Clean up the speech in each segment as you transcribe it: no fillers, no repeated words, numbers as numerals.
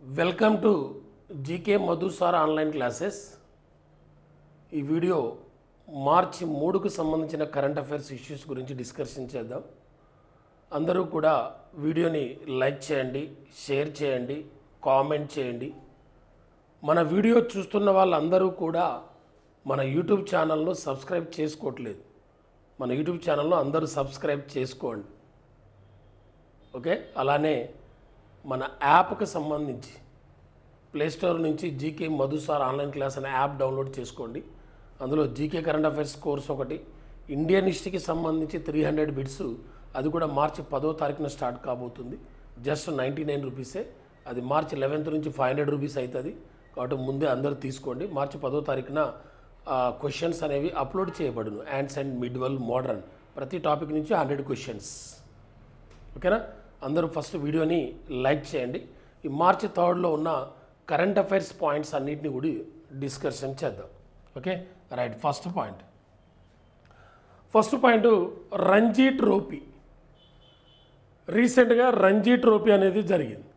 Welcome to GK Madhu sir online classes. ఈ video మార్చి 3కు సంబంధించిన current affairs issues గురించి discussion చేద్దాం. అందరూ కూడా వీడియోని లైక్ చేయండి, షేర్ చేయండి, కామెంట్ చేయండి. మన వీడియో చూస్తున్న వాళ్ళందరూ కూడా మన యూట్యూబ్ ఛానల్ను సబ్స్క్రైబ్ చేసుకోవట్లేదు. మన యూట్యూబ్ ఛానల్ను అందరూ సబ్స్క్రైబ్ చేసుకోండి. ఓకే, అలానే మన యాప్కి సంబంధించి ప్లేస్టోర్ నుంచి GK Madhu sir online class అనే యాప్ డౌన్లోడ్ చేసుకోండి. అందులో జీకే కరెంట్ అఫైర్స్ కోర్స్ ఒకటి, ఇండియన్ హిస్టరీకి సంబంధించి 300 బిట్స్, అది కూడా మార్చి 10వ తారీఖున స్టార్ట్ కాబోతుంది. జస్ట్ 99 రూపీసే. అది మార్చి 11th నుంచి 500 రూపీస్ అవుతుంది. కాబట్టి ముందే అందరూ తీసుకోండి. మార్చి 10వ తారీఖున క్వశ్చన్స్ అనేవి అప్లోడ్ చేయబడును. యాన్సెంట్, మిడ్వల్, మోడర్న్ ప్రతి టాపిక్ నుంచి 100 క్వశ్చన్స్. ఓకేనా? అందరూ ఫస్ట్ వీడియోని లైక్ చేయండి. ఈ మార్చి 3లో ఉన్న కరెంట్ అఫైర్స్ పాయింట్స్ అన్నిటిని కూడా డిస్కషన్ చేద్దాం. Okay right. First point Ranji trophy. రీసెంట్గా రంజీ ట్రోఫీ అనేది జరిగింది.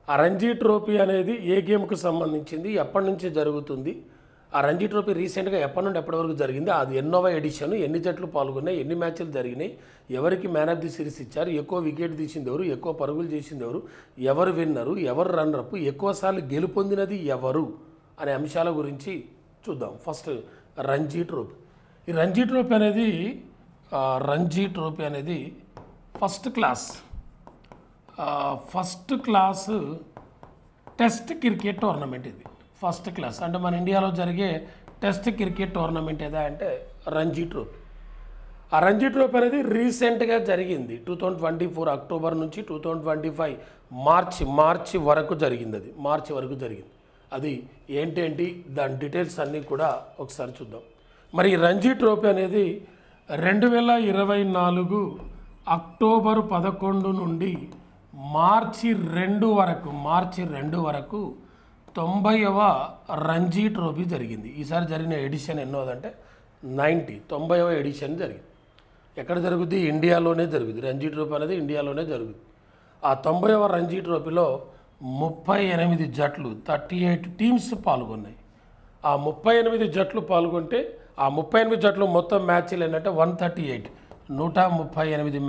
ఆ రంజీ ట్రోఫీ అనేది ఏ గేమ్కు సంబంధించింది, ఎప్పటి నుంచి జరుగుతుంది, ఆ రంజీ ట్రోఫీ రీసెంట్గా ఎప్పటి నుండి ఎప్పటి వరకు జరిగింది, అది ఎన్నోవ ఎడిషన్, ఎన్ని జట్లు పాల్గొన్నాయి, ఎన్ని మ్యాచ్లు జరిగినాయి, ఎవరికి మ్యాన్ ఆఫ్ ది సిరీస్ ఇచ్చారు, ఎక్కువ వికెట్ తీసింది ఎవరు, ఎక్కువ పరుగులు చేసింది ఎవరు, ఎవరు విన్నరు, ఎవరు రన్నరప్, ఎక్కువసార్లు గెలుపొందినది ఎవరు అనే అంశాల గురించి చూద్దాం. First Ranji trophy. ఈ రంజీ ట్రోఫీ అనేది first class test cricket tournament. ఇది ఫస్ట్ క్లాస్ అంటే మన ఇండియాలో జరిగే టెస్ట్ క్రికెట్ టోర్నమెంట్ ఏదా అంటే రంజీ ట్రోఫీ. ఆ రంజీ ట్రోఫీ అనేది రీసెంట్గా జరిగింది. 2024 అక్టోబర్ నుంచి 2025 మార్చి వరకు జరిగింది. అది మార్చి వరకు జరిగింది. అది ఏంటేంటి దాని డీటెయిల్స్ అన్నీ కూడా ఒకసారి చూద్దాం. మరి ఈ రంజీ ట్రోఫీ అనేది 2024 అక్టోబర్ 11 నుండి మార్చి 2 వరకు 90వ రంజీ ట్రోఫీ జరిగింది. ఈసారి జరిగిన ఎడిషన్ ఎన్నోదంటే 90వ ఎడిషన్ జరిగింది. ఎక్కడ జరుగుద్ది? ఇండియాలోనే జరుగుద్ది. రంజీ ట్రోఫీ అనేది ఇండియాలోనే జరుగుద్ది. ఆ 90వ రంజీ ట్రోఫీలో 38 జట్లు 38 టీమ్స్ పాల్గొన్నాయి. ఆ 38 జట్లు పాల్గొంటే ఆ 38 జట్లు మొత్తం మ్యాచ్లు ఏంటంటే 138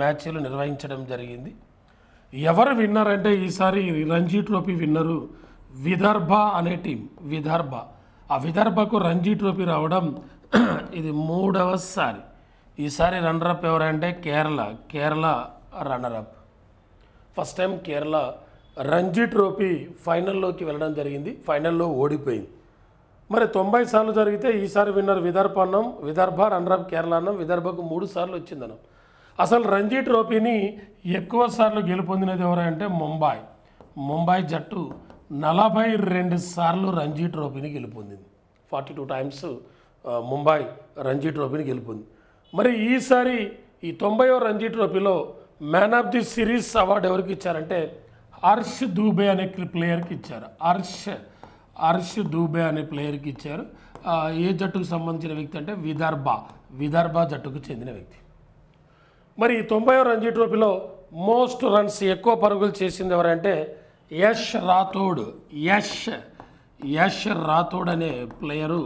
మ్యాచ్లు నిర్వహించడం జరిగింది. ఎవరు విన్నర్ అంటే ఈసారి రంజీ ట్రోఫీ విన్నరు విదర్భ అనే టీం. ఆ విదర్భకు రంజీ ట్రోఫీ రావడం ఇది 3వసారి. ఈసారి రన్నరప్ ఎవరంటే Kerala runner up. First time Kerala Ranji trophy ఫైనల్లోకి వెళ్ళడం జరిగింది. ఫైనల్లో ఓడిపోయింది. మరి 90 సార్లు జరిగితే ఈసారి విన్నర్ విదర్భ, రన్నరప్ కేరళ అన్నాం. విదర్భకు 3 సార్లు వచ్చిందన్నాం. అసలు రంజీ ట్రోఫీని ఎక్కువ సార్లు గెలుపొందినది ఎవరంటే ముంబై జట్టు 42 సార్లు రంజీ ట్రోఫీని గెలుపొందింది. 42 టైమ్స్ ముంబై రంజీ ట్రోఫీని గెలుపొంది. మరి ఈసారి ఈ 90వ రంజీ ట్రోఫీలో man of the series award ఎవరికి ఇచ్చారంటే హర్ష్ దూబే అనే ప్లేయర్కి ఇచ్చారు. హర్ష్ దూబే అనే ప్లేయర్కి ఇచ్చారు. ఏ జట్టుకు సంబంధించిన వ్యక్తి అంటే విదర్భ జట్టుకు చెందిన వ్యక్తి. మరి ఈ 90వ రంజీ ట్రోఫీలో మోస్ట్ రన్స్ ఎక్కువ పరుగులు చేసింది ఎవరంటే యష్ రాథోడ్ అనే ప్లేయరు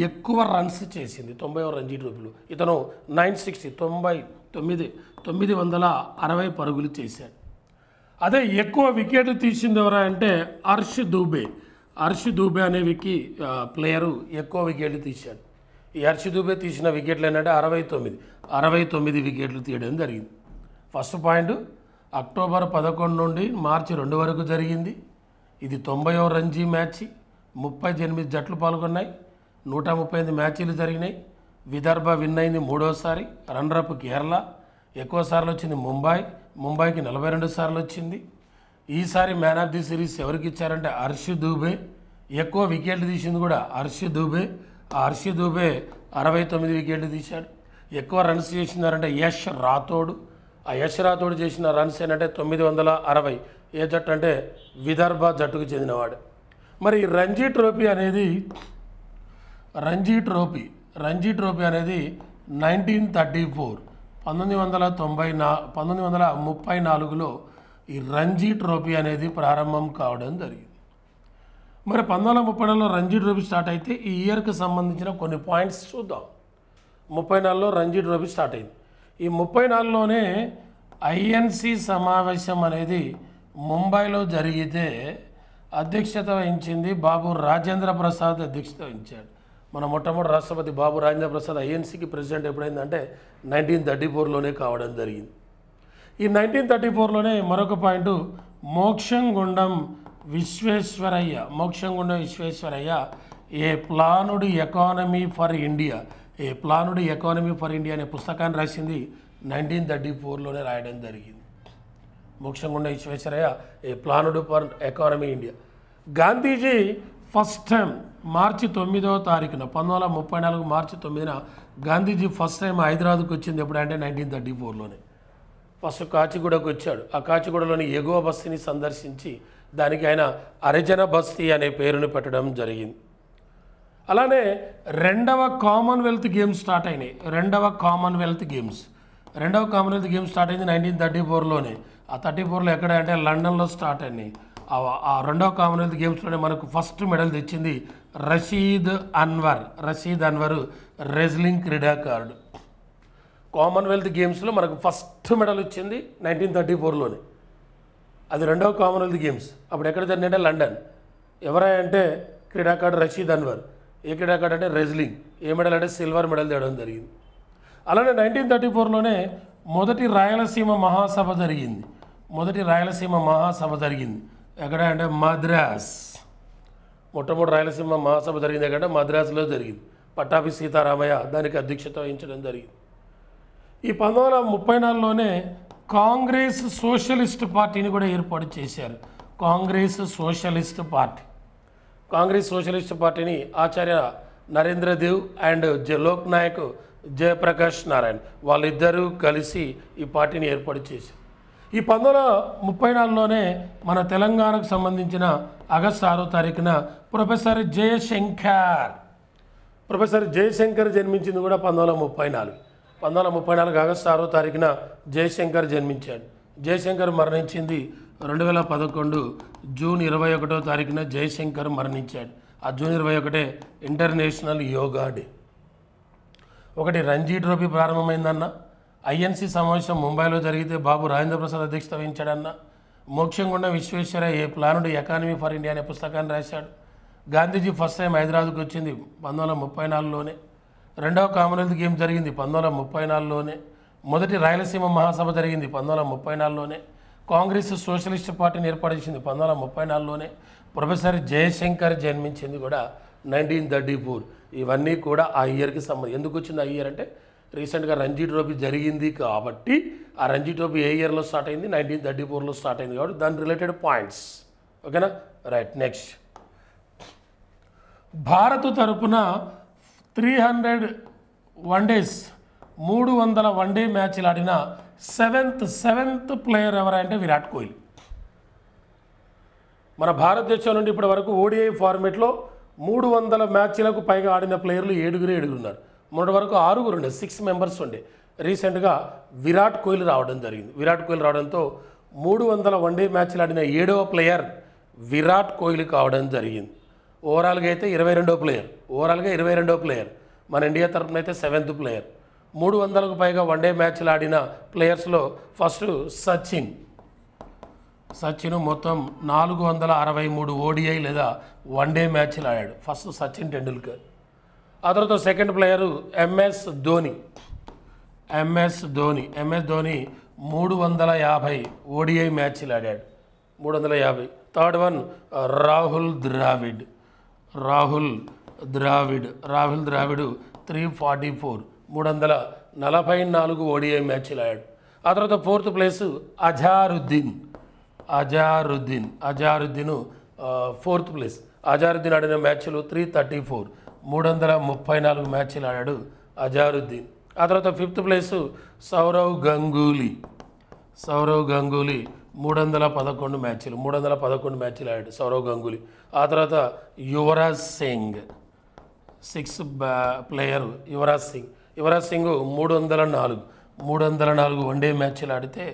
ఎక్కువ రన్స్ చేసింది 90వ రంజీ ట్రోఫీలో. ఇతను 960 పరుగులు చేశాడు. అదే ఎక్కువ వికెట్ తీసింది ఎవరా అంటే హర్ష్ దూబే అనే ప్లేయరు ఎక్కువ వికెట్లు తీశాడు. ఈ హర్ష్ దూబే తీసిన వికెట్లు ఏంటంటే 69 వికెట్లు తీయడం జరిగింది. ఫస్ట్ పాయింట్ అక్టోబర్ 11 నుండి మార్చి 2 వరకు జరిగింది. ఇది 90వ రంజీ మ్యాచ్. 38 జట్లు పాల్గొన్నాయి. 138 మ్యాచ్లు జరిగినాయి. విదర్భ విన్ అయింది 3వసారి. రన్నరప్ కేరళ. ఎక్కువ సార్లు వచ్చింది ముంబైకి 42 సార్లు వచ్చింది. ఈసారి మ్యాన్ ఆఫ్ ది సిరీస్ ఎవరికి ఇచ్చారంటే హర్ష్ దూబే. ఎక్కువ వికెట్లు తీసింది కూడా హర్ష్ దూబే. ఆ హర్ష్ దూబే 69 వికెట్లు తీశాడు. ఎక్కువ రన్స్ చేసినారంటే యష్ రాథోడ్. ఆ యష్ రాథోడ్ చేసిన రన్స్ ఏంటంటే 960. ఏ జట్టు అంటే విదర్భ జట్టుకు చెందినవాడు. మరి రంజీ ట్రోఫీ అనేది 1934లో ఈ రంజీ ట్రోఫీ అనేది ప్రారంభం కావడం జరిగింది. మరి 1934లో రంజీ ట్రోఫీ స్టార్ట్ అయితే ఈ ఇయర్కి సంబంధించిన కొన్ని పాయింట్స్ చూద్దాం. 34లో రంజీ ట్రోఫీ స్టార్ట్ అయింది. ఈ 34లోనే ఐఎన్సి సమావేశం అనేది ముంబైలో జరిగితే అధ్యక్షత వహించింది బాబు రాజేంద్ర ప్రసాద్ అధ్యక్షత వహించాడు. మన మొట్టమొదటి రాష్ట్రపతి బాబు రాజేంద్ర ప్రసాద్ ఐఎన్సికి ప్రెసిడెంట్ ఎప్పుడైందంటే 1934లోనే కావడం జరిగింది. ఈ 1934లోనే మరొక point Mokshagundam Visvesvaraya a planned economy for India అనే పుస్తకాన్ని రాసింది 1934లోనే రాయడం జరిగింది. Mokshagundam Visvesvaraya a planned for economy India. Gandhiji first time మార్చి 9వ తారీఖున 1934 మార్చి 9న గాంధీజీ ఫస్ట్ టైం హైదరాబాద్కి వచ్చింది ఎప్పుడంటే 1934లోనే. ఫస్ట్ కాచిగూడకు వచ్చాడు. ఆ కాచిగూడలోని ఎగువ బస్తీని సందర్శించి దానికి ఆయన హరిజన బస్తీ అనే పేరును పెట్టడం జరిగింది. అలానే రెండవ కామన్వెల్త్ గేమ్స్ స్టార్ట్ అయినాయి. రెండవ కామన్వెల్త్ గేమ్స్ స్టార్ట్ అయింది 1934లోనే. ఆ 34లో ఎక్కడ అంటే లండన్లో స్టార్ట్ అయినాయి. ఆ రెండవ కామన్వెల్త్ గేమ్స్లోనే మనకు ఫస్ట్ మెడల్ తెచ్చింది రషీద్ అన్వర్ రెజ్లింగ్ క్రీడాకారుడు. కామన్వెల్త్ గేమ్స్లో మనకు ఫస్ట్ మెడల్ వచ్చింది 1934లోనే. అది రెండవ కామన్వెల్త్ గేమ్స్. అప్పుడు ఎక్కడ జరిగిందంటే లండన్. ఎవరంటే క్రీడాకారుడు రషీద్ అన్వర్. ఏ క్రీడాకారుడు అంటే రెజ్లింగ్. ఏ మెడల్ అంటే సిల్వర్ మెడల్ తేవడం జరిగింది. అలానే 1934లోనే మొదటి రాయలసీమ మహాసభ జరిగింది. ఎక్కడ అంటే మద్రాస్. మొట్టమొదటి రాయలసీమ మహాసభ జరిగింది ఎక్కడంటే మద్రాసులో జరిగింది. పట్టాభి సీతారామయ్య దానికి అధ్యక్షత వహించడం జరిగింది. ఈ 1934లోనే కాంగ్రెస్ సోషలిస్ట్ పార్టీని కూడా ఏర్పాటు చేశారు. కాంగ్రెస్ సోషలిస్ట్ పార్టీని ఆచార్య నరేంద్ర దేవ్ అండ్ లోక్ నాయక్ జయప్రకాష్ నారాయణ్ వాళ్ళిద్దరూ కలిసి ఈ పార్టీని ఏర్పాటు చేశారు. ఈ 1934లోనే మన తెలంగాణకు సంబంధించిన ఆగస్టు 6వ తారీఖున ప్రొఫెసర్ జయశంకర్ జన్మించింది కూడా 1934 ఆగస్టు 6వ తారీఖున జయశంకర్ జన్మించాడు. జయశంకర్ మరణించింది 2011 జూన్ 21వ తారీఖున జయశంకర్ మరణించాడు. ఆ జూన్ 21 ఇంటర్నేషనల్ యోగా డే. ఒకటి రంజీ ట్రోఫీ ప్రారంభమైందన్న. ఐఎన్సి సమావేశం ముంబైలో జరిగితే బాబు రాజేంద్ర ప్రసాద్ అధ్యక్షత వహించాడన్న. మోక్షంగుండం Visvesvaraya a planned economy for India అనే పుస్తకాన్ని రాశాడు. గాంధీజీ ఫస్ట్ టైం హైదరాబాద్కి వచ్చింది 1934లోనే. రెండవ కామన్వెల్త్ గేమ్ జరిగింది 1934లోనే. మొదటి రాయలసీమ మహాసభ జరిగింది 1934లోనే. కాంగ్రెస్ సోషలిస్ట్ పార్టీని ఏర్పాటు చేసింది 1934లోనే. ప్రొఫెసర్ జయశంకర్ జన్మించింది కూడా 1934. ఇవన్నీ కూడా ఆ ఇయర్కి సంబంధించి. ఎందుకు వచ్చింది ఆ ఇయర్ అంటే రీసెంట్గా రంజీ ట్రోఫీ జరిగింది కాబట్టి ఆ రంజీ ట్రోఫీ ఏ ఇయర్లో స్టార్ట్ అయింది 1934లో స్టార్ట్ అయింది కాబట్టి దాని రిలేటెడ్ పాయింట్స్. ఓకేనా, రైట్. నెక్స్ట్, భారత్ తరపున 300 వన్డేస్ 300 వన్డే మ్యాచ్లు ఆడిన సెవెంత్ ప్లేయర్ ఎవరంటే విరాట్ కోహ్లీ. మన భారతదేశం నుండి ఇప్పటి వరకు ఓడిఐ ఫార్మేట్లో 300 మ్యాచ్లకు పైగా ఆడిన ప్లేయర్లు ఏడుగురు ఉన్నారు. మొన్నటి వరకు 6 ఉండే, 6 మెంబర్స్ ఉండే. రీసెంట్గా విరాట్ కోహ్లీ రావడం జరిగింది. విరాట్ కోహ్లీ రావడంతో 300 వన్డే మ్యాచ్లు ఆడిన 7వ ప్లేయర్ విరాట్ కోహ్లీ కావడం జరిగింది. ఓవరాల్గా అయితే 22వ ప్లేయర్. మన ఇండియా తరఫున అయితే 7th ప్లేయర్. 300కు పైగా వన్డే మ్యాచ్లు ఆడిన ప్లేయర్స్లో ఫస్ట్ సచిన్ మొత్తం 463 ఓడిఐ లేదా వన్డే మ్యాచ్లు ఆడాడు. ఫస్ట్ సచిన్ టెండూల్కర్. ఆ తర్వాత second player MS Dhoni 350 ODI మ్యాచ్లు ఆడాడు, 350. Third one Rahul Dravid 344 344 ODI మ్యాచ్లు ఆడాడు. ఆ తర్వాత fourth place Azharuddin fourth place. Azharuddin ఆడిన మ్యాచ్లు 334 334 మ్యాచ్లు ఆడాడు అజారుద్దీన్. ఆ తర్వాత ఫిఫ్త్ ప్లేసు సౌరవ్ గంగూలీ 311 మ్యాచ్లు ఆడాడు సౌరవ్ గంగూలీ. ఆ తర్వాత Yuvraj Singh 6th player Yuvraj Singh 304 one day మ్యాచ్లు ఆడితే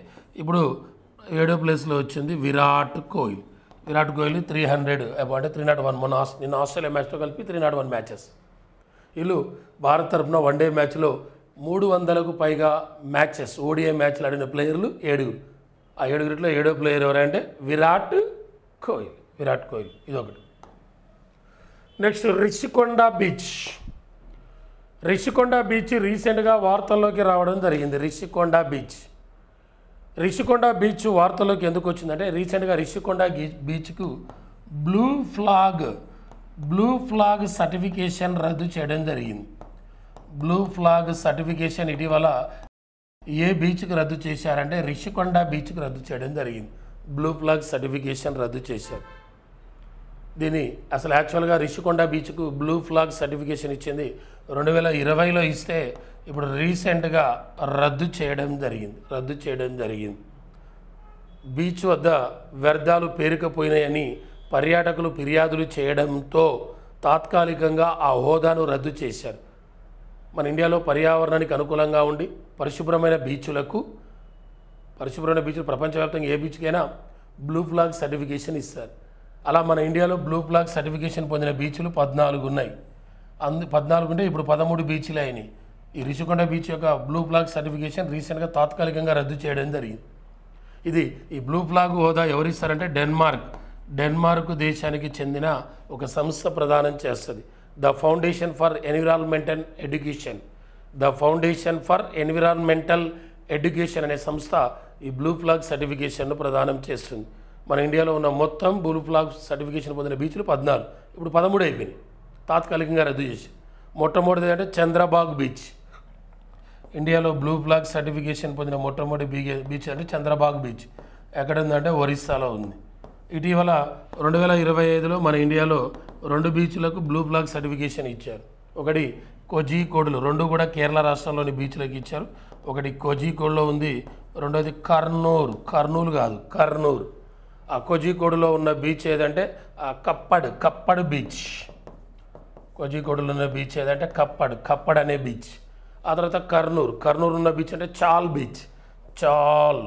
ఇప్పుడు 7వ ప్లేస్లో వచ్చింది విరాట్ కోహ్లీ. విరాట్ కోహ్లీ 300 అంటే 301 నిన్న ఆస్ట్రేలియా మ్యాచ్తో కలిపి 301 మ్యాచెస్. వీళ్ళు భారత్ తరఫున వన్డే మ్యాచ్లో 300కు పైగా మ్యాచెస్ ఓడిఐ మ్యాచ్లు ఆడిన ప్లేయర్లు 7. ఆ 7 7వ ప్లేయర్ ఎవరంటే విరాట్ కోహ్లీ ఇదొకటి. నెక్స్ట్ రిషికొండ బీచ్ రీసెంట్గా వార్తల్లోకి రావడం జరిగింది. రిషికొండ బీచ్ వార్తల్లోకి ఎందుకు వచ్చిందంటే రీసెంట్గా రిషికొండ బీచ్కు బ్లూ ఫ్లాగ్ సర్టిఫికేషన్ రద్దు చేయడం జరిగింది. బ్లూ ఫ్లాగ్ సర్టిఫికేషన్ ఇటీవల ఏ బీచ్కి రద్దు చేశారంటే రిషికొండ బీచ్కి రద్దు చేయడం జరిగింది. బ్లూ ఫ్లాగ్ సర్టిఫికేషన్ రద్దు చేశారు. దీన్ని అసలు యాక్చువల్గా రిషికొండ బీచ్కు బ్లూ ఫ్లాగ్ సర్టిఫికేషన్ ఇచ్చింది 2020లో ఇస్తే ఇప్పుడు రీసెంట్గా రద్దు చేయడం జరిగింది. బీచ్ వద్ద వ్యర్థాలు పేరుకుపోయినాయని పర్యాటకులు ఫిర్యాదులు చేయడంతో తాత్కాలికంగా ఆ హోదాను రద్దు చేశారు. మన ఇండియాలో పర్యావరణానికి అనుకూలంగా ఉండి పరిశుభ్రమైన బీచ్లు ప్రపంచవ్యాప్తంగా ఏ బీచ్కైనా బ్లూ ఫ్లాగ్ సర్టిఫికేషన్ ఇస్తారు. అలా మన ఇండియాలో బ్లూ ఫ్లాగ్ సర్టిఫికేషన్ పొందిన బీచ్లు 14 ఉన్నాయి. 14 ఉంటే ఇప్పుడు 13 బీచ్లు అయినాయి. ఈ రిషికొండ బీచ్ యొక్క బ్లూ ఫ్లాగ్ సర్టిఫికేషన్ రీసెంట్గా తాత్కాలికంగా రద్దు చేయడం జరిగింది. ఈ బ్లూ ఫ్లాగ్ హోదా ఎవరిస్తారంటే డెన్మార్క్ దేశానికి చెందిన ఒక సంస్థ ప్రదానం చేస్తుంది. The foundation for environmental education అనే సంస్థ ఈ బ్లూ ఫ్లాగ్ సర్టిఫికేషన్ను ప్రదానం చేస్తుంది. మన ఇండియాలో ఉన్న మొత్తం బ్లూ ఫ్లాగ్ సర్టిఫికేషన్ పొందిన బీచ్లు 14, ఇప్పుడు 13 అయిపోయినాయి. తాత్కాలికంగా రద్దు చేసి మొట్టమొదటిది అంటే చంద్రబాగ్ బీచ్. ఇండియాలో బ్లూ ఫ్లాగ్ సర్టిఫికేషన్ పొందిన మొట్టమొదటి బీచ్ అంటే చంద్రబాగ్ బీచ్. ఎక్కడ ఉందంటే ఒరిస్సాలో ఉంది. ఇటీవల 2025లో మన ఇండియాలో 2 బీచ్లకు బ్లూ ఫ్లాగ్ సర్టిఫికేషన్ ఇచ్చారు. ఒకటి కోజికోడ్లో, 2 కూడా కేరళ రాష్ట్రంలోని బీచ్లకు ఇచ్చారు. ఒకటి కోజికోడ్లో ఉంది, రెండోది కర్నూలు కాదు కర్నూలు. ఆ కోజికోడ్లో ఉన్న బీచ్ ఏదంటే కప్పడ్ బీచ్. కోజికోడ్లో ఉన్న బీచ్ ఏదంటే కప్పడ్ అనే బీచ్. ఆ తర్వాత కర్నూలు ఉన్న బీచ్ అంటే చాల్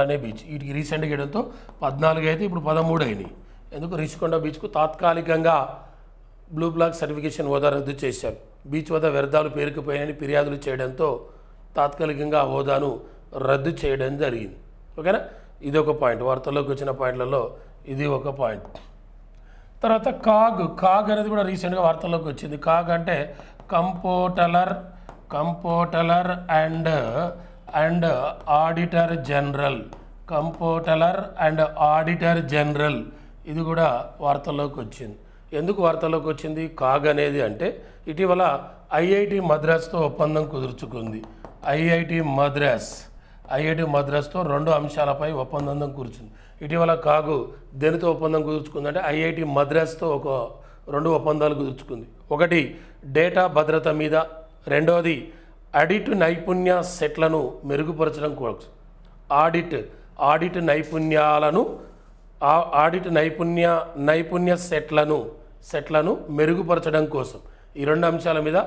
అనే బీచ్. వీటికి రీసెంట్గా వేయడంతో 14 అయితే ఇప్పుడు 13 అయినాయి. ఎందుకు రిషికొండ బీచ్కు తాత్కాలికంగా బ్లూ ఫ్లాగ్ సర్టిఫికేషన్ హోదా రద్దు చేశారు. బీచ్ వద్ద వ్యర్థాలు పేరుకుపోయాయని ఫిర్యాదులు చేయడంతో తాత్కాలికంగా ఆ హోదాను రద్దు చేయడం జరిగింది. ఓకేనా, ఇది ఒక పాయింట్. వార్తల్లోకి వచ్చిన పాయింట్లలో ఇది ఒక పాయింట్. తర్వాత కాగ్ అనేది కూడా రీసెంట్గా వార్తల్లోకి వచ్చింది. కాగ్ అంటే కంపోటలర్ అండ్ ఆడిటర్ జనరల్. ఇది కూడా వార్తల్లోకి వచ్చింది. ఎందుకు వార్తల్లోకి వచ్చింది కాగ్ అనేది అంటే ఇటీవల ఐఐటి మద్రాస్తో ఒప్పందం కుదుర్చుకుంది. ఐఐటి మద్రాస్తో 2 అంశాలపై ఒప్పందం కూర్చుంది. ఇటీవల కాగు దేనితో ఒప్పందం కుదుర్చుకుందంటే ఐఐటి మద్రాస్తో 2 ఒప్పందాలు కుదుర్చుకుంది. ఒకటి డేటా భద్రత మీద, రెండవది ఆడిట్ నైపుణ్య సెట్లను మెరుగుపరచడం కోసం. ఆడిట్ నైపుణ్య సెట్లను మెరుగుపరచడం కోసం ఈ 2 అంశాల మీద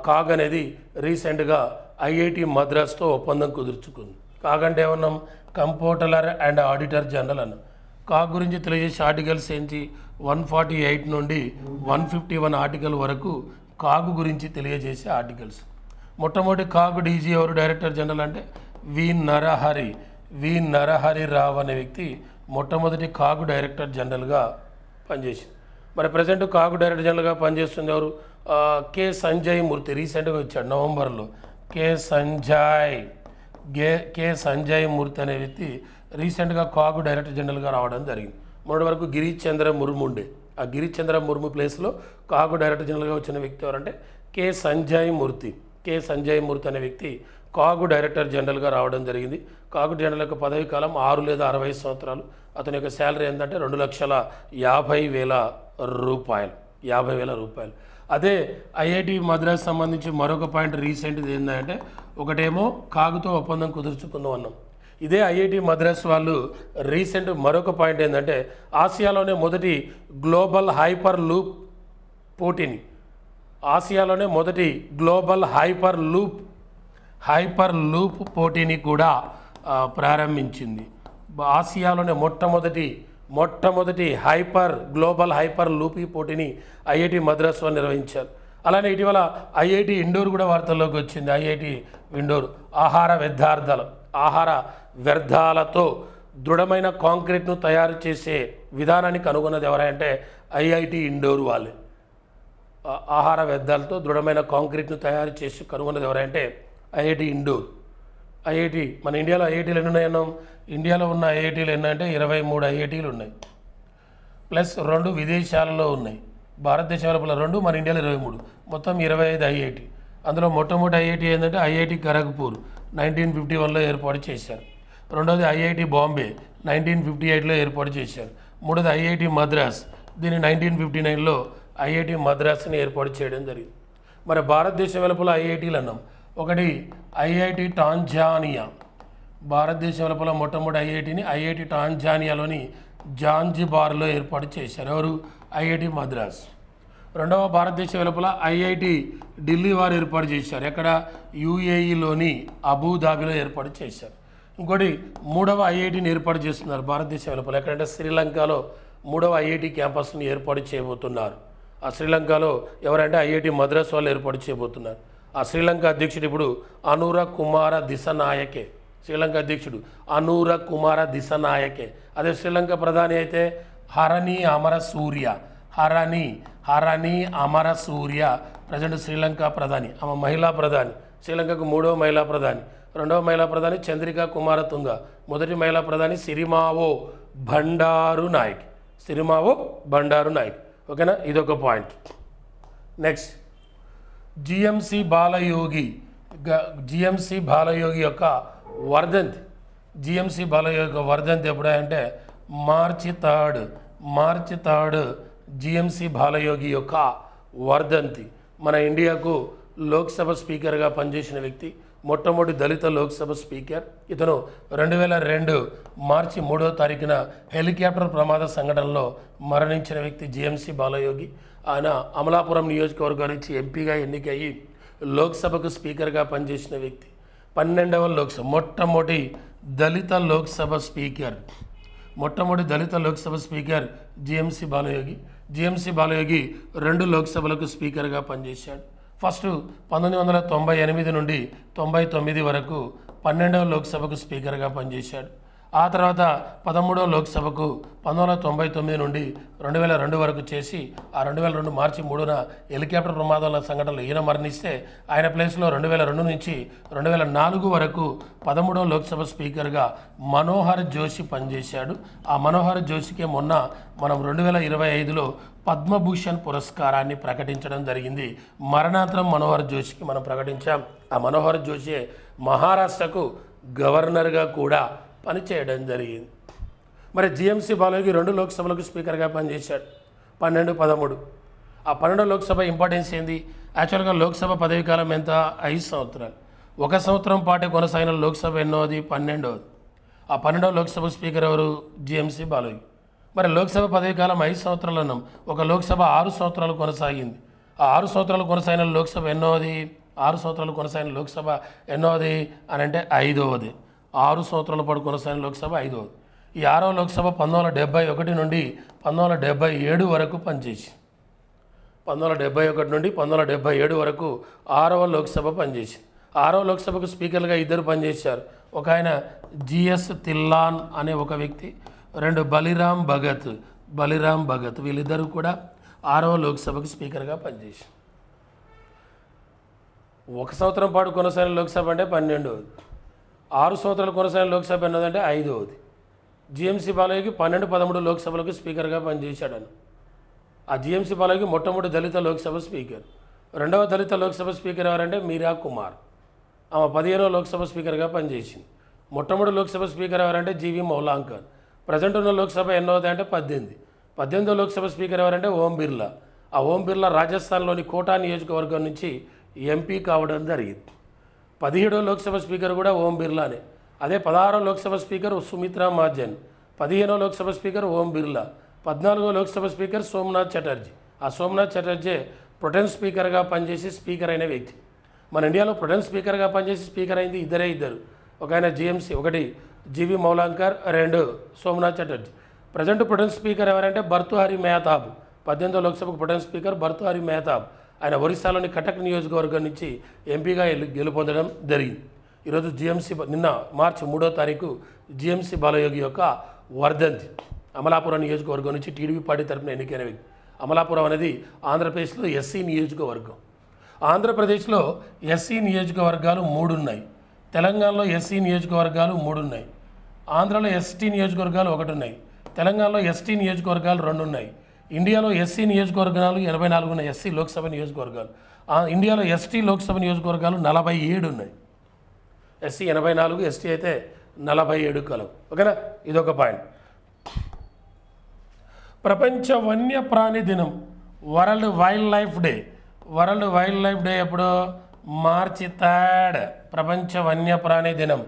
కాగ్ అనేది రీసెంట్గా ఐఐటి మద్రాస్తో ఒప్పందం కుదుర్చుకుంది. కాగ్ అంటే ఏమన్నాం, కంపోటలర్ అండ్ ఆడిటర్ జనరల్ అన్న. కాగ్ గురించి తెలియజేసే ఆర్టికల్స్ ఏంటి, 148 నుండి 151 ఆర్టికల్ వరకు కాగ్ గురించి తెలియజేసే ఆర్టికల్స్. మొట్టమొదటి కాగ్ డీజీ ఎవరు, డైరెక్టర్ జనరల్ అంటే వి నరహరి రావ్ అనే వ్యక్తి మొట్టమొదటి కాగ్ డైరెక్టర్ జనరల్గా పనిచేసింది. మరి ప్రజెంట్ కాగ్ డైరెక్టర్ జనరల్గా పనిచేస్తుంది ఎవరు, కె సంజయ్ మూర్తి. రీసెంట్గా వచ్చాడు నవంబర్లో. కె సంజయ్ మూర్తి అనే వ్యక్తి రీసెంట్గా కాగ్ డైరెక్టర్ జనరల్గా రావడం జరిగింది. మొన్నటి వరకు గిరీష్ చంద్ర ముర్ము ఉండే. ఆ గిరీష్ చంద్ర ముర్ము ప్లేస్లో కాగ్ డైరెక్టర్ జనరల్గా వచ్చిన వ్యక్తి ఎవరంటే కె సంజయ్ మూర్తి అనే వ్యక్తి కాగ్ డైరెక్టర్ జనరల్గా రావడం జరిగింది. కాగ్ జనరల్ యొక్క పదవి కాలం 6 లేదా 65 సంవత్సరాలు. అతని యొక్క శాలరీ ఏంటంటే 2,50,000 రూపాయలు. అదే ఐఐటి మద్రాస్ సంబంధించి మరొక పాయింట్ రీసెంట్ది ఏంటంటే, ఒకటేమో కాగుతో ఒప్పందం కుదుర్చుకుందాం అన్నాం. ఇదే ఐఐటి మద్రాస్ వాళ్ళు రీసెంట్ మరొక పాయింట్ ఏంటంటే ఆసియాలోనే మొదటి గ్లోబల్ హైపర్ లూప్ పోటీని కూడా ప్రారంభించింది. ఆసియాలోనే మొట్టమొదటి మొట్టమొదటి గ్లోబల్ హైపర్ లూపీ పోటీని ఐఐటి మద్రాసులో నిర్వహించారు. అలానే ఇటీవల ఐఐటి ఇండోర్ కూడా వార్తల్లోకి వచ్చింది. ఐఐటి ఇండోర్ ఆహార వ్యర్థాలతో దృఢమైన కాంక్రీట్ను తయారు చేసే విధానాన్ని కనుగొన్నది ఎవరంటే ఐఐటి ఇండోర్ వాళ్ళే. ఆహార వ్యర్థాలతో దృఢమైన కాంక్రీట్ను తయారు చేసి కనుగొన్నది ఎవరంటే ఐఐటి ఇండోర్. ఐఐటి మన ఇండియాలో ఐఐటీలు ఎన్ని ఉన్నాయన్నాం? ఇండియాలో ఉన్న ఐఐటీలు ఎన్నంటే 23 ఐఐటీలు ఉన్నాయి, ప్లస్ 2 విదేశాలలో ఉన్నాయి. భారతదేశం లోపల 2, మన ఇండియాలో 23, మొత్తం 25 ఐఐటి. అందులో మొట్టమొదటి ఐఐటి ఏంటంటే ఐఐటి ఖరగ్పూర్ 1951లో ఏర్పాటు చేశారు. రెండోది ఐఐటి బాంబే 1958లో ఏర్పాటు చేశారు. మూడోది ఐఐటి మద్రాస్, దీన్ని 1959లో ఐఐటి మద్రాస్ని ఏర్పాటు చేయడం జరిగింది. మరి భారతదేశం వెలుపల ఐఐటీలు అన్నాం. ఒకటి ఐఐటి టాంజానియా, భారతదేశం వెలుపల మొట్టమొదటి ఐఐటిని ఐఐటి టాంజానియాలోని జాంజిబార్లో ఏర్పాటు చేశారు. ఎవరు? ఐఐటి మద్రాస్. రెండవ భారతదేశం వెలుపల ఐఐటి ఢిల్లీ వారు ఏర్పాటు చేశారు. ఎక్కడ? యుఏఈలోని అబుదాబిలో ఏర్పాటు చేశారు. ఇంకోటి మూడవ ఐఐటిని ఏర్పాటు చేస్తున్నారు భారతదేశం వెలుపల. ఎక్కడంటే శ్రీలంకలో మూడవ ఐఐటి క్యాంపస్ని ఏర్పాటు చేయబోతున్నారు. ఆ శ్రీలంకలో ఎవరంటే ఐఐటి మద్రాస్ వాళ్ళు ఏర్పాటు చేయబోతున్నారు. ఆ శ్రీలంక అధ్యక్షుడు ఇప్పుడు అనూర కుమార దిశనాయకే. శ్రీలంక అధ్యక్షుడు అనూర కుమార దిశనాయకే. అదే శ్రీలంక ప్రధాని అయితే హరణి అమర సూర్య ప్రజెంట్ శ్రీలంక ప్రధాని. ఆమె మహిళా ప్రధాని. శ్రీలంకకు 3వ మహిళా ప్రధాని. 2వ మహిళా ప్రధాని చంద్రికా కుమారతుంగ. మొదటి మహిళా ప్రధాని సిరిమావో బండారు నాయక్. ఓకేనా? ఇదొక పాయింట్. నెక్స్ట్ జిఎంసి బాలయోగి యొక్క వర్ధంతి. జిఎంసి బాలయోగి యొక్క వర్ధంతి ఎప్పుడంటే మార్చి 3 జిఎంసి బాలయోగి యొక్క వర్ధంతి. మన ఇండియాకు లోక్సభ స్పీకర్గా పనిచేసిన వ్యక్తి, మొట్టమొదటి దళిత లోక్సభ స్పీకర్. ఇతను 2002 మార్చి 3వ తారీఖున హెలికాప్టర్ ప్రమాద సంఘటనలో మరణించిన వ్యక్తి జిఎంసి బాలయోగి. ఆయన అమలాపురం నియోజకవర్గం నుంచి ఎంపీగా ఎన్నికయ్యి లోక్సభకు స్పీకర్గా పనిచేసిన వ్యక్తి. 12వ లోక్సభ మొట్టమొదటి Dalit Lok Sabha speaker GMC Balayogi. GMC Balayogi 2 లోక్సభలకు స్పీకర్గా పనిచేశాడు. ఫస్ట్ 1998 నుండి 99 వరకు 12వ లోక్సభకు స్పీకర్గా పనిచేశాడు. ఆ తర్వాత 13వ లోక్సభకు 1999 నుండి 2002 వరకు చేసి ఆ 2002 మార్చి 3న హెలికాప్టర్ ప్రమాదాల సంఘటనలో ఈయన మరణిస్తే ఆయన ప్లేస్లో 2002 నుంచి 2004 వరకు 13వ లోక్సభ స్పీకర్గా మనోహర్ జోషి పనిచేశాడు. ఆ మనోహర్ జోషికే మొన్న మనం 2025లో పద్మభూషణ్ పురస్కారాన్ని ప్రకటించడం జరిగింది. మరణాంతరం మనోహర్ జోషికి మనం ప్రకటించాం. ఆ మనోహర్ జోషి మహారాష్ట్రకు గవర్నర్గా కూడా పనిచేయడం జరిగింది. మరి జిఎంసి బాలయోగి 2 లోక్సభలకు స్పీకర్గా పనిచేశాడు, 12, 13. ఆ 12వ లోక్సభ ఇంపార్టెన్స్ ఏంది? యాక్చువల్గా లోక్సభ పదవి కాలం ఎంత? 5 సంవత్సరాలు. 1 సంవత్సరం పాటు కొనసాగిన లోక్సభ ఎన్నోది? 12వది. ఆ 12వ లోక్సభ స్పీకర్ ఎవరు? జిఎంసి బాలయోగి. మరి లోక్సభ పదవి కాలం 5 సంవత్సరాలు అన్నాం. ఒక లోక్సభ 6 సంవత్సరాలు కొనసాగింది. ఆ 6 సంవత్సరాలు కొనసాగిన లోక్సభ ఎన్నోది? 6 సంవత్సరాలు కొనసాగిన లోక్సభ ఎన్నోది అని అంటే 5వది. 6 సంవత్సరాల పాటు కొనసాగిన లోక్సభ 5వది. ఈ 6వ లోక్సభ 1971 నుండి 1977 వరకు పనిచేసి 1971 నుండి 1977 వరకు 6వ లోక్సభ పనిచేసింది. 6వ లోక్సభకు స్పీకర్గా 2 పనిచేశారు. ఒక ఆయన జిఎస్ థిల్లాన్ అనే ఒక వ్యక్తి, 2 బలిరాం భగత్. వీళ్ళిద్దరూ కూడా 6వ లోక్సభకు స్పీకర్గా పనిచేశారు. 1 సంవత్సరం పాటు కొనసాగిన లోక్సభ అంటే 12వది. 6 సంవత్సరాలు కొనసాగిన లోక్సభ ఎన్నదంటే 5వది. జిఎంసి బాలయోగి 12, 13 లోక్సభలకు స్పీకర్గా పనిచేశాడని. ఆ జిఎంసి బాలయోగి మొట్టమొదటి దళిత లోక్సభ స్పీకర్. 2వ దళిత లోక్సభ స్పీకర్ ఎవరంటే మీరా కుమార్. ఆమె 15వ లోక్సభ స్పీకర్గా పనిచేసింది. మొట్టమొదటి లోక్సభ స్పీకర్ ఎవరంటే జీవి మౌలాంకర్. ప్రజెంట్ ఉన్న లోక్సభ ఎన్నోది అంటే 18. 18వ లోక్సభ స్పీకర్ ఎవరంటే ఓం బిర్లా. ఆ ఓం బిర్లా రాజస్థాన్లోని కోటా నియోజకవర్గం నుంచి ఎంపీ కావడం జరిగింది. 17వ లోక్సభ స్పీకర్ కూడా ఓం బిర్లానే. అదే 16వ లోక్సభ స్పీకర్ సుమిత్రా మహాజన్. 15వ లోక్సభ స్పీకర్ ఓం బిర్లా. 14వ లోక్సభ స్పీకర్ సోమనాథ్ చటర్జీ. ఆ సోమనాథ్ చటర్జీ ప్రొటెన్ స్పీకర్గా పనిచేసి స్పీకర్ అయిన వ్యక్తి. మన ఇండియాలో ప్రొటెన్ స్పీకర్గా పనిచేసి స్పీకర్ అయింది ఇద్దరు. ఒక ఆయన జిఎంసి, ఒకటి GV Mavalankar, 2 Somnath Chatterjee. Present pro tem speaker ఎవరంటే భర్తృహరి మెహతాబ్. 18వ లోక్సభకు ప్రొటెన్ స్పీకర్ భర్తృహరి మెహతాబ్. ఆయన ఒరిస్సాలోని కటక్ నియోజకవర్గం నుంచి ఎంపీగా గెలుపొందడం జరిగింది. ఈరోజు జిఎంసీ నిన్న మార్చి 3వ తారీఖు జిఎంసీ బాలయోగి యొక్క వర్ధంతి. అమలాపురం నియోజకవర్గం నుంచి టీడీపీ పార్టీ తరఫున ఎన్నికైన వ్యక్తి. అమలాపురం అనేది ఆంధ్రప్రదేశ్లో ఎస్సీ నియోజకవర్గం. ఆంధ్రప్రదేశ్లో ఎస్సీ నియోజకవర్గాలు 3 ఉన్నాయి. తెలంగాణలో ఎస్సీ నియోజకవర్గాలు 3 ఉన్నాయి. ఆంధ్రలో ఎస్టీ నియోజకవర్గాలు 1 ఉన్నాయి. తెలంగాణలో ఎస్టీ నియోజకవర్గాలు 2 ఉన్నాయి. ఇండియాలో ఎస్సీ నియోజకవర్గాలు 84 ఉన్నాయి. ఎస్సీ లోక్సభ నియోజకవర్గాలు. ఇండియాలో ఎస్టీ లోక్సభ నియోజకవర్గాలు 47 ఉన్నాయి. ఎస్సీ 84, ఎస్టీ అయితే 47 కలవు. ఓకేనా, ఇదొక పాయింట్. ప్రపంచ వన్యప్రాణి దినం, world wild life day. World wild life day ఎప్పుడు? మార్చి 3. ప్రపంచ వన్యప్రాణి దినం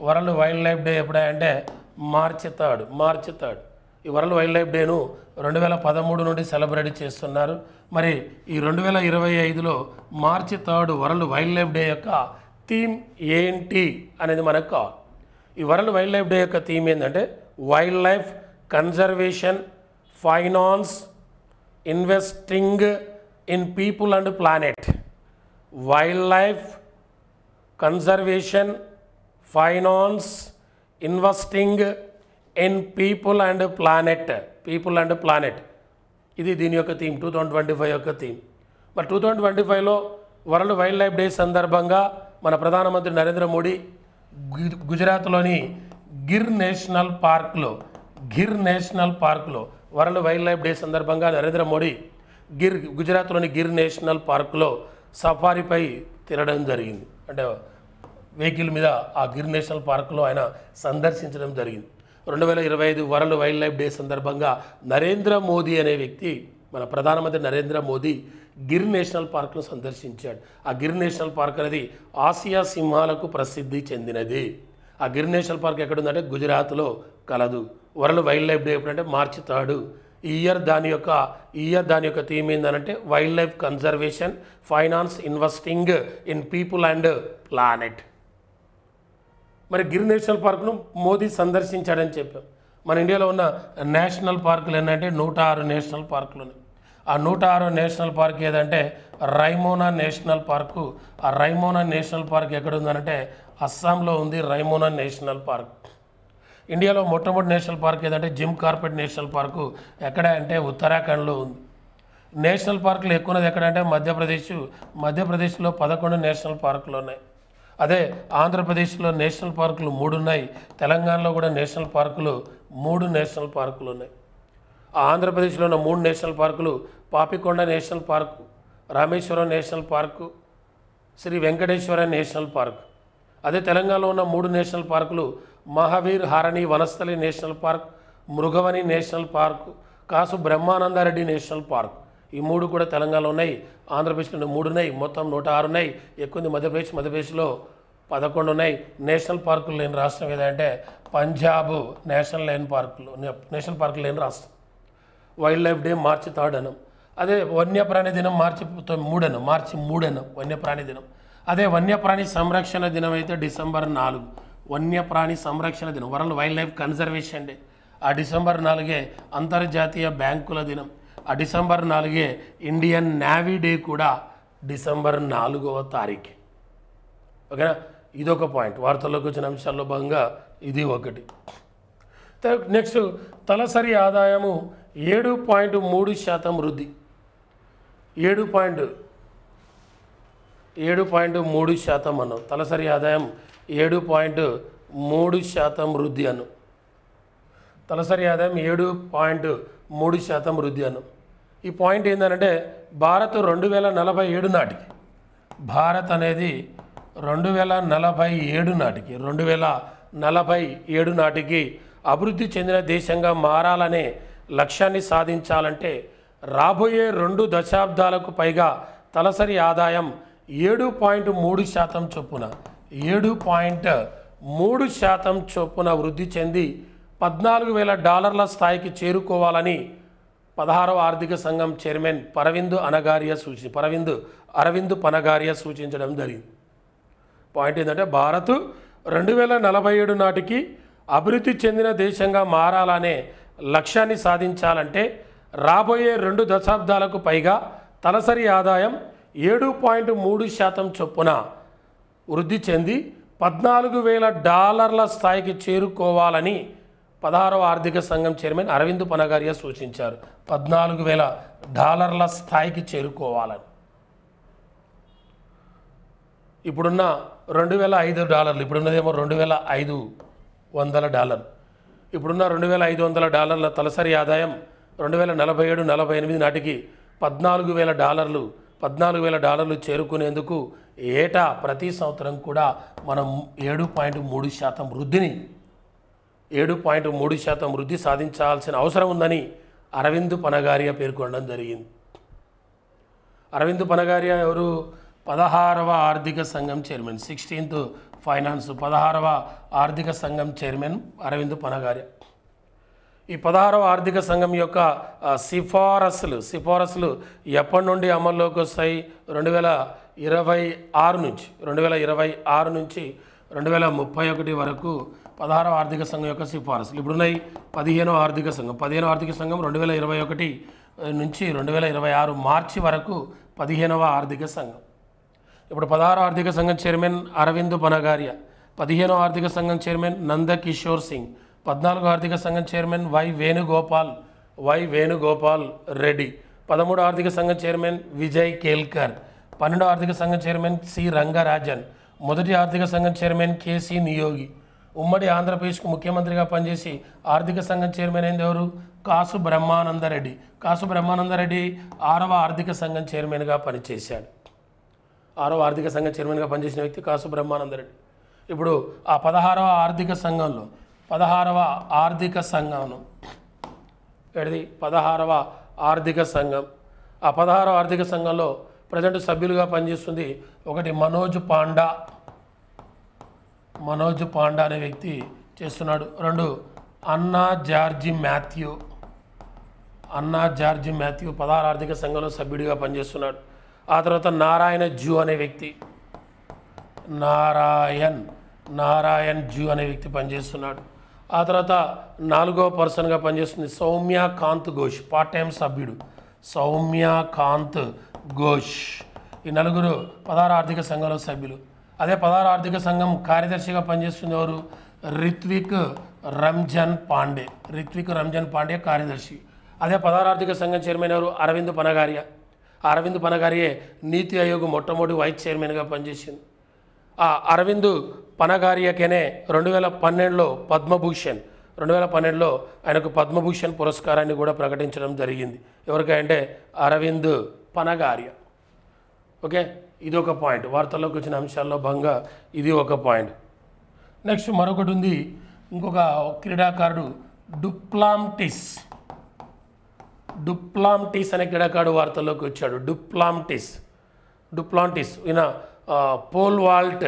వరల్డ్ వైల్డ్ లైఫ్ డే ఎప్పుడంటే మార్చి 3. ఈ వరల్డ్ వైల్డ్ లైఫ్ డేను 2013 నుండి సెలబ్రేట్ చేస్తున్నారు. మరి ఈ 2025లో మార్చి 3 వరల్డ్ వైల్డ్ లైఫ్ డే యొక్క థీమ్ ఏంటి అనేది మనకు కావాలి. ఈ వరల్డ్ వైల్డ్ లైఫ్ డే యొక్క థీమ్ ఏంటంటే wild life conservation, finance, investing in people and planet. Wild life conservation, finance, investing in people and planet. ఇది దీని యొక్క థీమ్, 2025 యొక్క థీమ్. మరి 2025లో వరల్డ్ వైల్డ్ లైఫ్ డే సందర్భంగా మన ప్రధానమంత్రి నరేంద్ర మోడీ గుజరాత్లోని గిర్ నేషనల్ పార్క్లో వరల్డ్ వైల్డ్ లైఫ్ డే సందర్భంగా నరేంద్ర మోడీ గుజరాత్లోని గిర్ నేషనల్ పార్క్లో సఫారీపై తిరగడం జరిగింది. అంటే వెహికల్ మీద ఆ గిర్ నేషనల్ పార్క్లో ఆయన సందర్శించడం జరిగింది. 2025 వరల్డ్ వైల్డ్ లైఫ్ డే సందర్భంగా నరేంద్ర మోదీ అనే వ్యక్తి, మన ప్రధానమంత్రి నరేంద్ర మోదీ గిర్ నేషనల్ పార్క్ను సందర్శించాడు. ఆ గిర్ నేషనల్ పార్క్ అనేది ఆసియా సింహాలకు ప్రసిద్ధి చెందినది. ఆ గిర్ నేషనల్ పార్క్ ఎక్కడుందంటే గుజరాత్లో కలదు. వరల్డ్ వైల్డ్ లైఫ్ డే ఎప్పుడంటే మార్చి 3. ఈ ఇయర్ దాని యొక్క థీమ్ ఏంటంటే wild life conservation, finance, investing in people and planet. మరి గిర్ నేషనల్ పార్క్ను మోదీ సందర్శించాడని చెప్పాం. మన ఇండియాలో ఉన్న నేషనల్ పార్కులు ఏంటంటే 106 నేషనల్ పార్కులు ఉన్నాయి. ఆ 106 నేషనల్ పార్క్ ఏదంటే రైమోనా నేషనల్ పార్కు. ఆ రైమోనా నేషనల్ పార్క్ ఎక్కడ ఉందనంటే అస్సాంలో ఉంది. Raimona national park. ఇండియాలో మొట్టమొదటి నేషనల్ పార్క్ ఏదంటే జిమ్ కార్పెట్ నేషనల్ పార్కు ఎక్కడ అంటే ఉత్తరాఖండ్లో ఉంది. నేషనల్ పార్కులు ఎక్కువ ఉన్నది ఎక్కడంటే మధ్యప్రదేశ్లో 11 నేషనల్ పార్కులు ఉన్నాయి. అదే ఆంధ్రప్రదేశ్లో నేషనల్ పార్కులు 3 ఉన్నాయి. తెలంగాణలో కూడా నేషనల్ పార్కులు 3 నేషనల్ పార్కులు ఉన్నాయి. ఆంధ్రప్రదేశ్లో ఉన్న 3 నేషనల్ పార్కులు Papikonda national park, Rameswaram national park, Sri Venkateswara national park. అదే తెలంగాణలో ఉన్న 3 నేషనల్ పార్కులు Mahavir Harini Vanasthali national park, Mrugavani national park, Kasu Brahmananda Reddy national park. ఈ 3 కూడా తెలంగాణలో ఉన్నాయి. ఆంధ్రప్రదేశ్లో 3 ఉన్నాయి. మొత్తం 106 ఉన్నాయి. ఎక్కువ మధ్యప్రదేశ్లో 11 ఉన్నాయి. నేషనల్ పార్కులు లేని రాష్ట్రం ఏదంటే పంజాబ్. నేషనల్ పార్కులు లేని రాష్ట్రం. వైల్డ్ లైఫ్ డే మార్చి 3 అనం. అదే వన్యప్రాణి దినం మార్చి 3 అనం వన్యప్రాణి దినం. అదే వన్యప్రాణి సంరక్షణ దినం అయితే డిసెంబర్ 4. వన్యప్రాణి సంరక్షణ దినం, world wild life conservation day. ఆ డిసెంబర్ 4 అంతర్జాతీయ బ్యాంకుల దినం. ఆ డిసెంబర్ 4 ఇండియన్ నేవీ డే కూడా డిసెంబర్ 4వ తారీఖు. ఓకేనా, ఇదొక పాయింట్. వార్తల్లోకి వచ్చిన అంశాల్లో భాగంగా ఇది ఒకటి. నెక్స్ట్, తలసరి ఆదాయము 7.3% వృద్ధి. 7.3% అన్నాం. తలసరి ఆదాయం 7.3% వృద్ధి అన్నాం. తలసరి ఆదాయం 7.3% వృద్ధి అన్నాం. ఈ పాయింట్ ఏంటంటే భారత్ 2047 నాటికి, భారత్ అనేది 2047 నాటికి అభివృద్ధి చెందిన దేశంగా మారాలనే లక్ష్యాన్ని సాధించాలంటే రాబోయే 2 దశాబ్దాలకు పైగా తలసరి ఆదాయం 7.3% చొప్పున 7.3% చొప్పున వృద్ధి చెంది $14,000 స్థాయికి చేరుకోవాలని 16వ ఆర్థిక సంఘం చైర్మన్ అరవింద్ పనగారియా సూచించడం జరిగింది. పాయింట్ ఏంటంటే భారత్ 2047 నాటికి అభివృద్ధి చెందిన దేశంగా మారాలనే లక్ష్యాన్ని సాధించాలంటే రాబోయే 2 దశాబ్దాలకు పైగా తలసరి ఆదాయం 7.3% చొప్పున వృద్ధి చెంది $14,000 స్థాయికి చేరుకోవాలని 16వ ఆర్థిక సంఘం చైర్మన్ అరవింద్ పనగారియా సూచించారు. $14,000 స్థాయికి చేరుకోవాలని. ఇప్పుడున్న $2,500, ఇప్పుడున్నదేమో $2,500. ఇప్పుడున్న $2,500 తలసరి ఆదాయం 2047-48 నాటికి $14,000 చేరుకునేందుకు ఏటా ప్రతి సంవత్సరం కూడా మనం 7.3% వృద్ధిని 7.3% వృద్ధి సాధించాల్సిన అవసరం ఉందని అరవింద్ పనగారియా పేర్కొనడం జరిగింది. అరవింద్ పనగారియా ఎవరు? 16వ ఆర్థిక సంఘం చైర్మన్, 16th ఫైనాన్స్ 16వ ఆర్థిక సంఘం చైర్మన్ అరవింద్ పనగారియా. ఈ 16వ ఆర్థిక సంఘం యొక్క సిఫారసులు ఎప్పటి నుండి అమల్లోకి వస్తాయి? 2026 నుంచి 2031 వరకు 16వ ఆర్థిక సంఘం యొక్క సిఫారసులు. ఇప్పుడున్నాయి 15వ ఆర్థిక సంఘం. 15వ ఆర్థిక సంఘం 2021 నుంచి 2026 మార్చి వరకు 15వ ఆర్థిక సంఘం. ఇప్పుడు 16వ ఆర్థిక సంఘం చైర్మన్ అరవింద్ పనగారియా, 15వ ఆర్థిక సంఘం చైర్మన్ నందకిషోర్ సింగ్, 14వ ఆర్థిక సంఘం చైర్మన్ వై వేణుగోపాల్ రెడ్డి, 13వ ఆర్థిక సంఘం చైర్మన్ విజయ్ కేల్కర్, 12వ ఆర్థిక సంఘం చైర్మన్ సి రంగరాజన్, మొదటి ఆర్థిక సంఘం చైర్మన్ కేసీ నియోగి. ఉమ్మడి ఆంధ్రప్రదేశ్కు ముఖ్యమంత్రిగా పనిచేసి ఆర్థిక సంఘం చైర్మన్ అయింది ఎవరు? కాసు బ్రహ్మానందరెడ్డి. కాసు బ్రహ్మానందరెడ్డి 6వ ఆర్థిక సంఘం చైర్మన్గా పనిచేశాడు. 6వ ఆర్థిక సంఘం చైర్మన్గా పనిచేసిన వ్యక్తి కాసు బ్రహ్మానందరెడ్డి. ఇప్పుడు ఆ 16వ ఆర్థిక సంఘంలో 16వ ఆర్థిక సంఘంను ఏది 16వ ఆర్థిక సంఘం, ఆ 16వ ఆర్థిక సంఘంలో ప్రజెంట్ సభ్యులుగా పనిచేస్తుంది ఒకటి మనోజ్ పాండా అనే వ్యక్తి చేస్తున్నాడు. 2 అన్నా జార్జి మాథ్యూ 16వ ఆర్థిక సంఘంలో సభ్యుడిగా పనిచేస్తున్నాడు. ఆ తర్వాత నారాయణ జూ అనే వ్యక్తి పనిచేస్తున్నాడు. ఆ తర్వాత 4వ పర్సన్గా పనిచేస్తుంది సౌమ్యకాంత్ ఘోష్, పార్ట్ టైం సభ్యుడు సౌమ్యకాంత్ ఘోష్. ఈ నలుగురు 16వ ఆర్థిక సంఘంలో సభ్యులు. అదే 16వ ఆర్థిక సంఘం కార్యదర్శిగా పనిచేస్తుంది ఎవరు? రిత్విక్ రంజన్ పాండే కార్యదర్శి. అదే 16వ ఆర్థిక సంఘం చైర్మన్ ఎవరు? అరవింద్ పనగారియా. అరవింద్ పనగారియే నీతి ఆయోగ్ మొట్టమొదటి వైస్ చైర్మన్గా పనిచేసింది. ఆ అరవింద్ పనగారియకేనే 2012లో పద్మభూషణ్ 2012లో ఆయనకు పద్మభూషణ్ పురస్కారాన్ని కూడా ప్రకటించడం జరిగింది. ఎవరికంటే అరవింద్ పనగారియా. ఓకే, ఇది ఒక పాయింట్. వార్తల్లోకి వచ్చిన అంశాల్లో భాగంగా ఇది ఒక పాయింట్. నెక్స్ట్ మరొకటి ఉంది, ఇంకొక క్రీడాకారుడు డుప్లాంటిస్ అనే క్రీడాకారుడు వార్తల్లోకి వచ్చాడు. డుప్లాంటిస్ ఈయన పోల్ వాల్ట్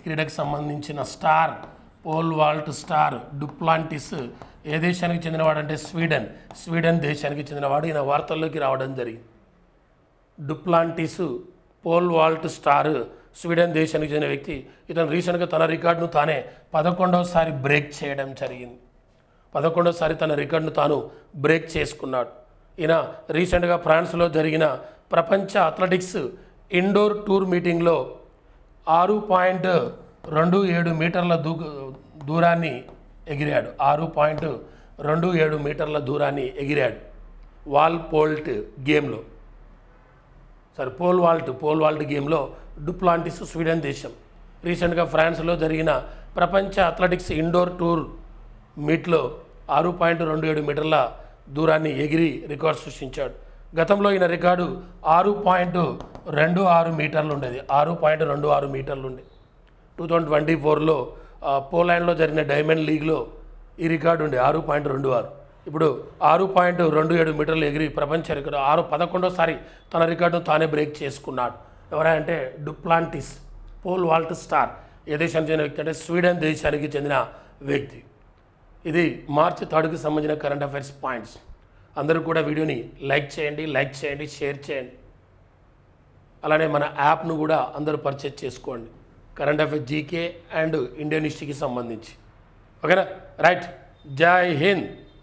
క్రీడకు సంబంధించిన పోల్ వాల్ట్ స్టార్ డుప్లాంటిస్ ఏ దేశానికి చెందినవాడంటే స్వీడన్ దేశానికి చెందినవాడు. ఈయన వార్తల్లోకి రావడం జరిగింది. Duplantis pole vault star Sweden దేశానికి చెందిన వ్యక్తి. ఇతను రీసెంట్గా తన రికార్డును తానే 11వసారి బ్రేక్ చేయడం జరిగింది. 11వసారి తన రికార్డును తాను బ్రేక్ చేసుకున్నాడు. ఈయన రీసెంట్గా ఫ్రాన్స్లో జరిగిన ప్రపంచ అథ్లెటిక్స్ ఇండోర్ టూర్ మీటింగ్లో 6.27 మీటర్ల దూరాన్ని ఎగిరాడు. 6.27 మీటర్ల దూరాన్ని ఎగిరాడు పోల్ వాల్ట్ గేమ్లో డుప్లాంటిస్ స్వీడన్ దేశం రీసెంట్గా ఫ్రాన్స్లో జరిగిన ప్రపంచ అథ్లెటిక్స్ ఇండోర్ టూర్ మీట్లో 6.27 మీటర్ల దూరాన్ని ఎగిరి రికార్డు సృష్టించాడు. గతంలో ఈయన రికార్డు 6.26 మీటర్లు ఉండేది. 6.26 మీటర్లు ఉండే 2024లో పోలాండ్లో జరిగిన డైమండ్ లీగ్లో ఈ రికార్డు ఉండే 6.26. ఇప్పుడు 6.27 మీటర్లు ఎగిరి ప్రపంచ రికార్డు 11వసారి తన రికార్డును తానే బ్రేక్ చేసుకున్నాడు. ఎవరంటే డుప్లాంటిస్ పోల్ వాల్ట్ స్టార్. ఏ దేశానికి చెందిన వ్యక్తి అంటే స్వీడన్ దేశానికి చెందిన వ్యక్తి. ఇది మార్చి 3కి సంబంధించిన కరెంట్ అఫైర్స్ పాయింట్స్. అందరూ కూడా వీడియోని లైక్ చేయండి, షేర్ చేయండి. అలానే మన యాప్ను కూడా అందరూ పర్చేజ్ చేసుకోండి. Current affairs GK and Indian హిస్టరీకి సంబంధించి. ఓకేనా? రైట్. జై హింద్.